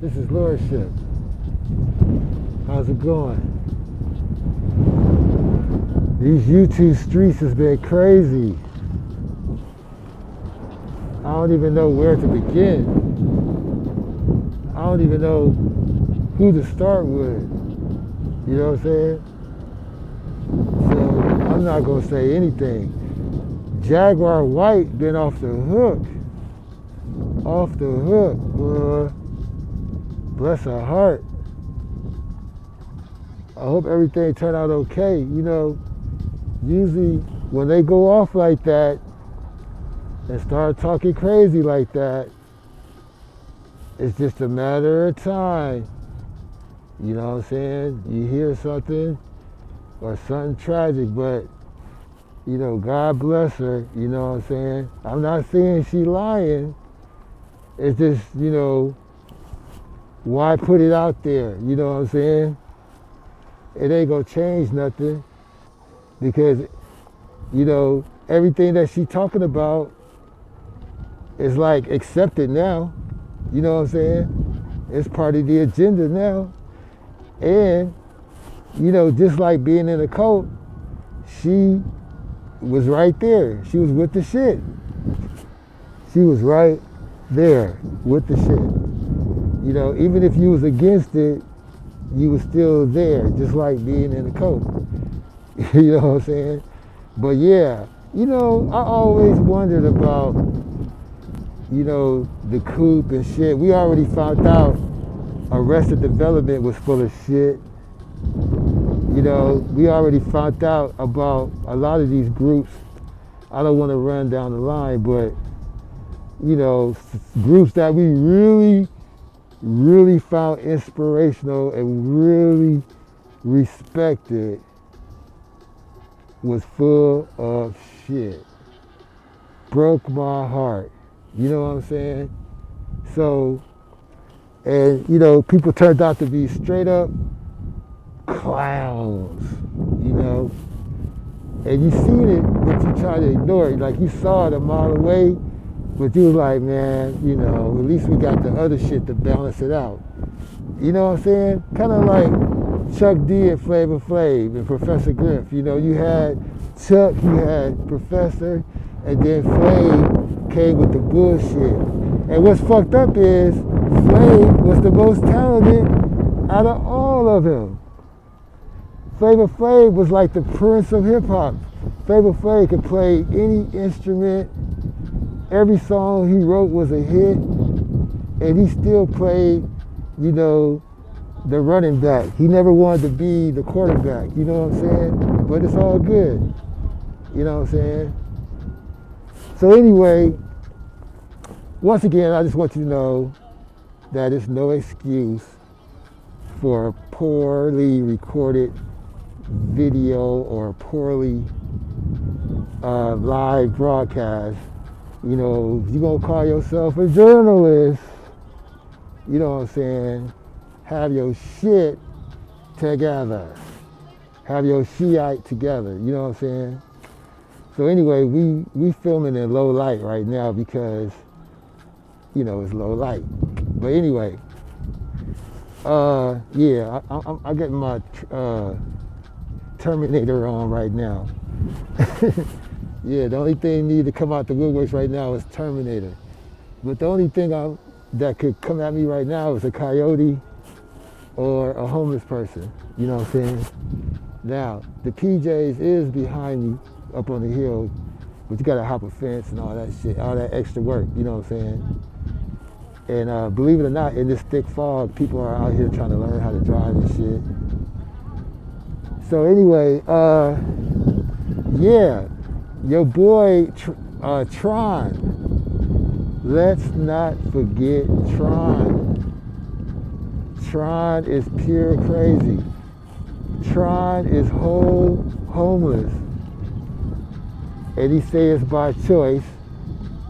This is Lordship. How's it going? These YouTube streets has been crazy. I don't even know where to begin. I don't even know who to start with. You know what I'm saying? So I'm not gonna say anything. Jaguar Wright been off the hook. Off the hook, boy. Bless her heart. I hope everything turned out okay. You know, usually when they go off like that and start talking crazy like that, it's just a matter of time. You know what I'm saying? You hear something or something tragic, but you know, God bless her, you know what I'm saying? I'm not saying she lying. It's just, you know, why put it out there? You know what I'm saying? It ain't gonna change nothing because, you know, everything that she talking about is like accepted now. You know what I'm saying? It's part of the agenda now. And, you know, just like being in a cult, she was right there. She was with the shit. She was right there with the shit. You know, even if you was against it, you was still there, just like being in a cult. You know what I'm saying? But yeah, you know, I always wondered about, you know, the coup and shit. We already found out Arrested Development was full of shit. You know, we already found out about a lot of these groups. I don't want to run down the line, but, you know, groups that we really found inspirational and really respected was full of shit. Broke my heart. You know what I'm saying? So, and, you know, people turned out to be straight up clowns, you know? And you seen it, but you try to ignore it. Like you saw it a mile away, but you was like, man, you know, at least we got the other shit to balance it out. You know what I'm saying? Kind of like Chuck D and Flavor Flav and Professor Griff. You know, you had Chuck, you had Professor, and then Flav came with the bullshit. And what's fucked up is Flav was the most talented out of all of them. Flavor Flav was like the prince of hip hop. Flavor Flav could play any instrument. Every song he wrote was a hit, and he still played, you know, the running back. He never wanted to be the quarterback, you know what I'm saying? But it's all good, you know what I'm saying? So anyway, once again, I just want you to know that it's no excuse for a poorly recorded video or poorly live broadcast. You know, you gonna call yourself a journalist, you know what I'm saying? Have your shit together. Have your Shiite together, you know what I'm saying? So anyway, we filming in low light right now because, you know, it's low light. But anyway, yeah, I'm getting my Terminator on right now. Yeah, the only thing need to come out the woodworks right now is Terminator. But the only thing that could come at me right now is a coyote or a homeless person. You know what I'm saying? Now, the PJs is behind me up on the hill, but you gotta hop a fence and all that shit, all that extra work, you know what I'm saying? And believe it or not, in this thick fog, people are out here trying to learn how to drive and shit. So anyway, yeah, your boy Tron. Let's not forget Tron. Tron is pure crazy. Tron is homeless. And he says by choice,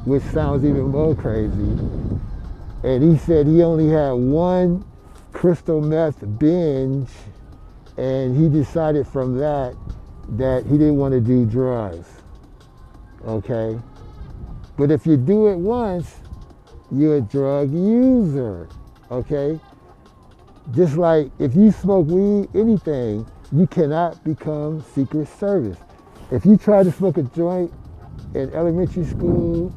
which sounds even more crazy. And he said he only had one crystal meth binge, and he decided from that he didn't want to do drugs. Okay? But if you do it once, you're a drug user. okay? Just like if you smoke weed, anything, you cannot become Secret Service. If you try to smoke a joint in elementary school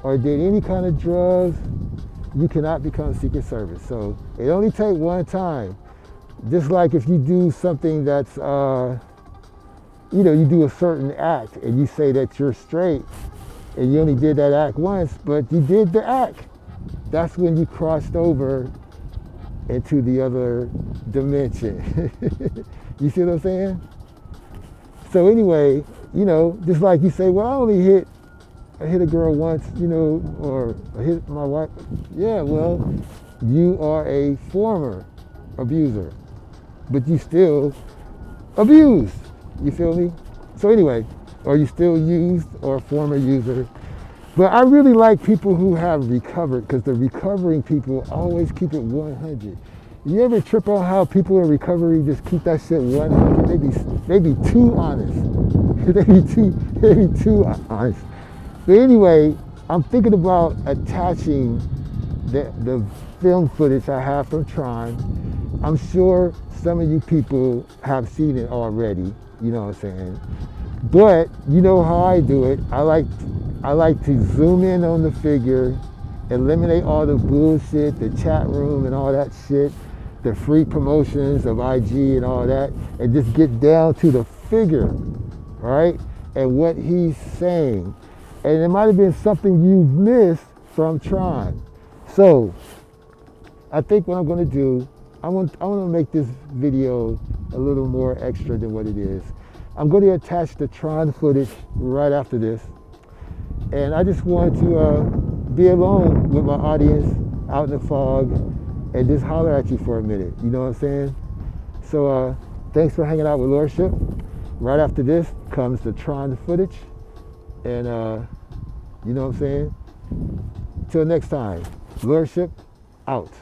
or did any kind of drugs, you cannot become Secret Service. So it only takes one time. Just like if you do something that's, you do a certain act and you say that you're straight and you only did that act once, but you did the act. That's when you crossed over into the other dimension. You see what I'm saying? So anyway, just like you say, well, I hit a girl once, or I hit my wife. Yeah, well, you are a former abuser, but you still abused. You feel me? So anyway, or you still used or a former user. But I really like people who have recovered, because the recovering people always keep it 100. You ever trip on how people in recovery just keep that shit 100? They be too honest. they be too honest. But anyway, I'm thinking about attaching the film footage I have from Tron. I'm sure some of you people have seen it already, you know what I'm saying? But you know how I do it. I like to zoom in on the figure, eliminate all the bullshit, the chat room and all that shit, the free promotions of IG and all that, and just get down to the figure, right? And what he's saying. And it might have been something you've missed from Tron. So I think what I'm gonna do, I want to make this video a little more extra than what it is. I'm going to attach the Tron footage right after this. And I just want to be alone with my audience out in the fog and just holler at you for a minute. You know what I'm saying? So thanks for hanging out with Lordship. Right after this comes the Tron footage. And you know what I'm saying? Till next time, Lordship out.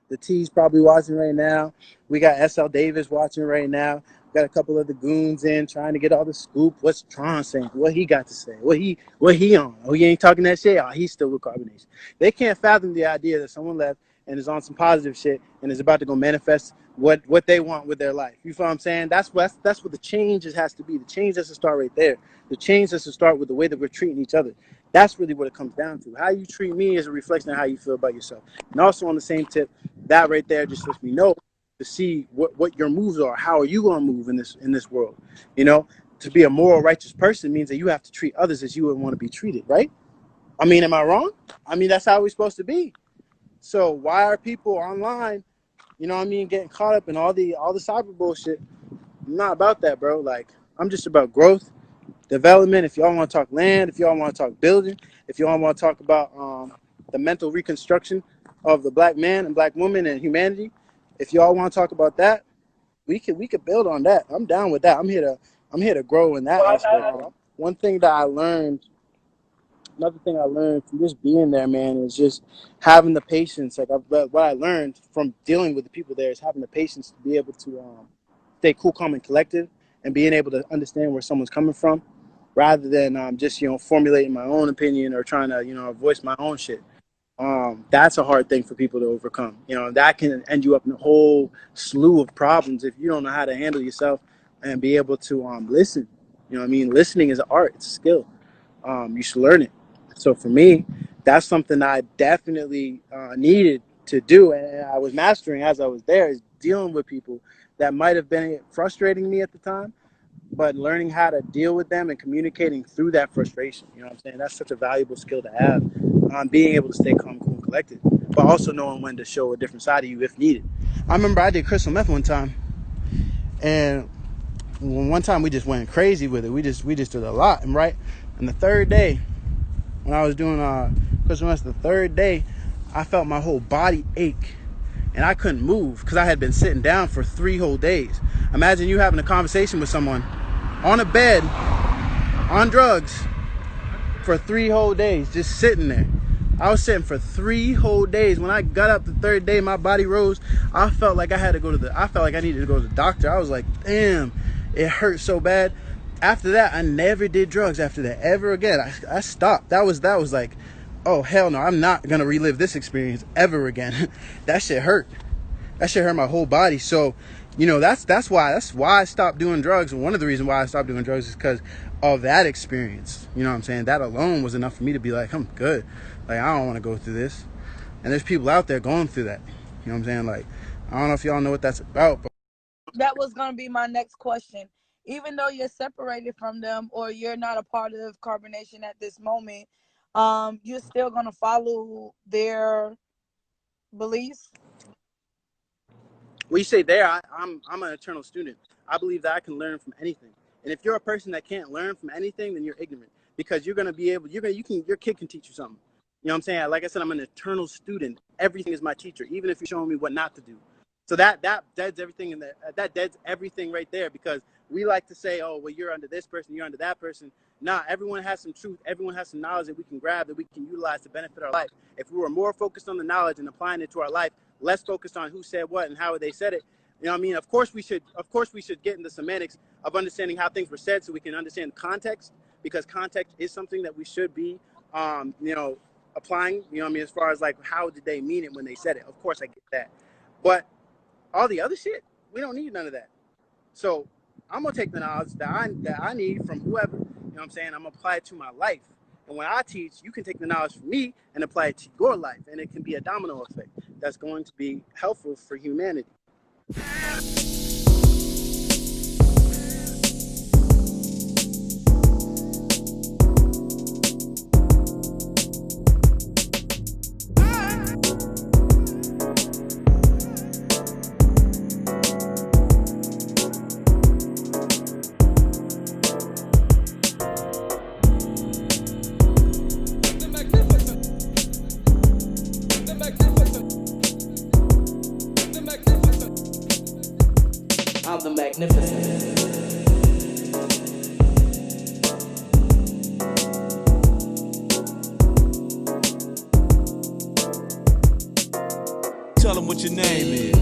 The T's probably watching right now. We got SL Davis watching right now. We got a couple of the goons in trying to get all the scoop. What's Tron saying? What he got to say? What he on? Oh, he ain't talking that shit? Oh, he's still with Carbonnation. They can't fathom the idea that someone left and is on some positive shit and is about to go manifest what they want with their life. You feel what I'm saying? That's what the change has to be. The change has to start right there. The change has to start with the way that we're treating each other. That's really what it comes down to. How you treat me is a reflection of how you feel about yourself. And also on the same tip, that right there just lets me know to see what your moves are. How are you going to move in this world? To be a moral, righteous person means that you have to treat others as you would want to be treated, right? I mean, am I wrong? I mean, that's how we're supposed to be. So why are people online, getting caught up in all the cyber bullshit? I'm not about that, bro. Like, I'm just about growth, development. If y'all want to talk land, if y'all want to talk building, if y'all want to talk about the mental reconstruction of the black man and black woman and humanity, if y'all want to talk about that, we could build on that. I'm down with that. I'm here to grow in that aspect. One thing that I learned, another thing I learned from just being there, man, is just having the patience. Like what I learned from dealing with the people there is having the patience to be able to stay cool, calm, and collective, and being able to understand where someone's coming from, rather than just formulating my own opinion or trying to voice my own shit. That's a hard thing for people to overcome. That can end you up in a whole slew of problems if you don't know how to handle yourself and be able to listen. You know what I mean? Listening is an art. It's a skill. You should learn it. So for me, that's something I definitely needed to do, and I was mastering as I was there, is dealing with people that might have been frustrating me at the time, but learning how to deal with them and communicating through that frustration. You know what I'm saying? That's such a valuable skill to have. Being able to stay calm, cool, and collected, but also knowing when to show a different side of you if needed. I remember I did crystal meth one time, and one time we just went crazy with it. We just did a lot, and right. And the third day, when I was doing crystal meth, the third day, I felt my whole body ache, and I couldn't move because I had been sitting down for 3 whole days. Imagine you having a conversation with someone on a bed, on drugs, for 3 whole days, just sitting there. I was sitting for 3 whole days. When I got up the third day, my body rose. I felt like I needed to go to the doctor. I was like, damn, it hurt so bad. After that, I never did drugs after that ever again. I stopped. That was like, oh hell no, I'm not gonna relive this experience ever again. That shit hurt. That shit hurt my whole body. So, that's why I stopped doing drugs. And one of the reasons why I stopped doing drugs is because of that experience. You know what I'm saying? That alone was enough for me to be like, I'm good. Like, I don't want to go through this. And there's people out there going through that. You know what I'm saying? Like, I don't know if y'all know what that's about, but That was going to be my next question. Even though you're separated from them or you're not a part of Carbonation at this moment, you're still going to follow their beliefs. when you say there, I'm an eternal student. I believe that I can learn from anything. And if you're a person that can't learn from anything, then you're ignorant because you're gonna be able. Your kid can teach you something. You know what I'm saying? Like I said, I'm an eternal student. Everything is my teacher, even if you're showing me what not to do. So that deads everything in that deads everything right there because we like to say, oh, well, you're under this person, you're under that person. Nah, everyone has some truth. Everyone has some knowledge that we can grab that we can utilize to benefit our life. If we were more focused on the knowledge and applying it to our life, less focused on who said what and how they said it. You know what I mean? Of course we should get into semantics of understanding how things were said so we can understand context, because context is something that we should be applying, you know what I mean, as far as like how did they mean it when they said it. Of course I get that. But all the other shit, we don't need none of that. So I'm gonna take the knowledge that I need from whoever. You know what I'm saying? I'm gonna apply it to my life. And when I teach, you can take the knowledge from me and apply it to your life, and it can be a domino effect that's going to be helpful for humanity. I'm the magnificent. Tell them what your name is.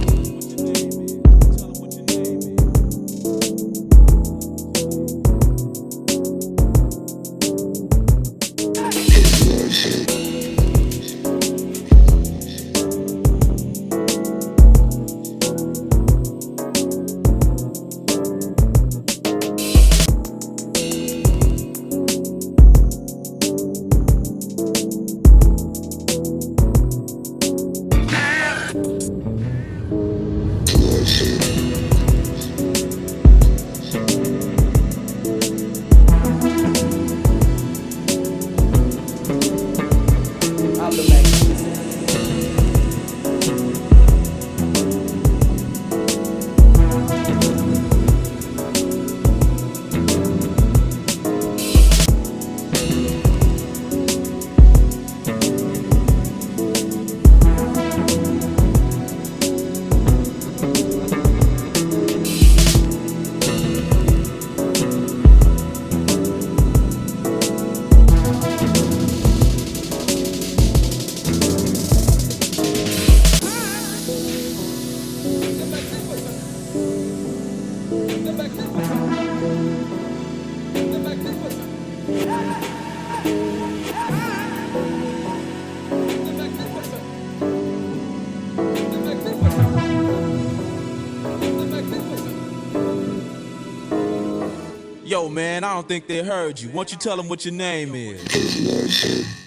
I'm the magnificent. Yo, man, I don't think they heard you. Why don't you tell them what your name is?